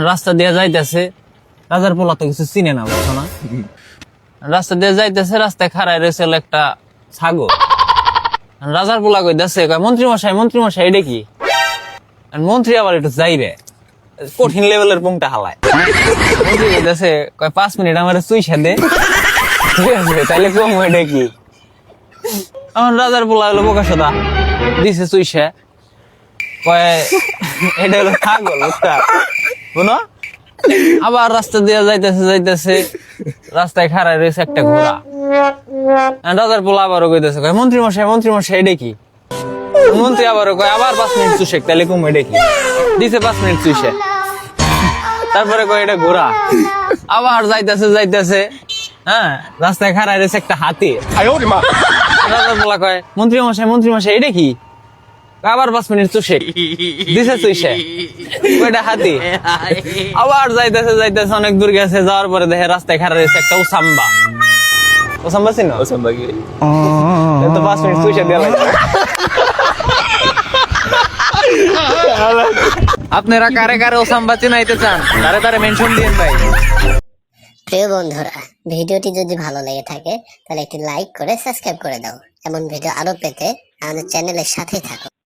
রাস্তা দিয়ে যাইতেছে, রাজার পোলা তো কিছু চিনে না, বুঝছো না? রাস্তা দিয়ে যাইতেছে, রাস্তায় খাড়ায় রয়েছে একটা ছাগল। রাজার পোলা কইতাছে, মন্ত্রী মশাই, মন্ত্রী মশাই, এটা কি? মন্ত্রী আবার একটু যাইবে, কঠিন লেভেলের পুংটা হালায়। মন্ত্রী কইতাছে, 5 মিনিট আমার চুইসা দে, ঠিক আছে? তাইলে কম, এটা কি? আমার রাজার পোলা হলো বোকা সোদা, দিছে চুইসা, এটা হলো ছাগল, বুঝছো? আবার রাস্তা দিয়ে যাইতেছে, রাস্তায় খাড়ায় রয়েছে একটা ঘোড়া। রাজার পোলা আবারও কইতেছে, মন্ত্রী মশাই, মন্ত্রী মশাই, এটা কি? মন্ত্রী আবারও কয়, আবার 5 মিনিট চুষে, তাহলে কম, এটা কি? দিছে 5 মিনিট চুষে, তারপরে কয় এটা ঘোড়া। আবার যাইতেছে, হ্যাঁ, রাস্তায় খাড়ায় রয়েছে একটা হাতি। রাজার পোলা কয়, মন্ত্রী মশাই, মন্ত্রী মশাই, এটা কি? আবার 5 মিনিট চুষে, দিছে চুষে, ওইটা হাতি। আবার যাইতেছে, অনেক দূর গেছে, যাওয়ার পরে দেখে রাস্তায় খাড়া রয়েছে একটা ওসাম্বা। ওসাম্বা চিনো? ওসাম্বা কি? তো 5 মিনিট চুষে দিয়ে লাগে। আপনারা কারে কারে ওসাম্বা চিনাইতে চান, তারে মেনশন দিয়েন ভাই। প্রিয় বন্ধুরা, ভিডিওটি যদি ভালো লেগে থাকে তাহলে একটি লাইক করে সাবস্ক্রাইব করে দাও। এমন ভিডিও আরো পেতে আমাদের চ্যানেলের সাথেই থাকো।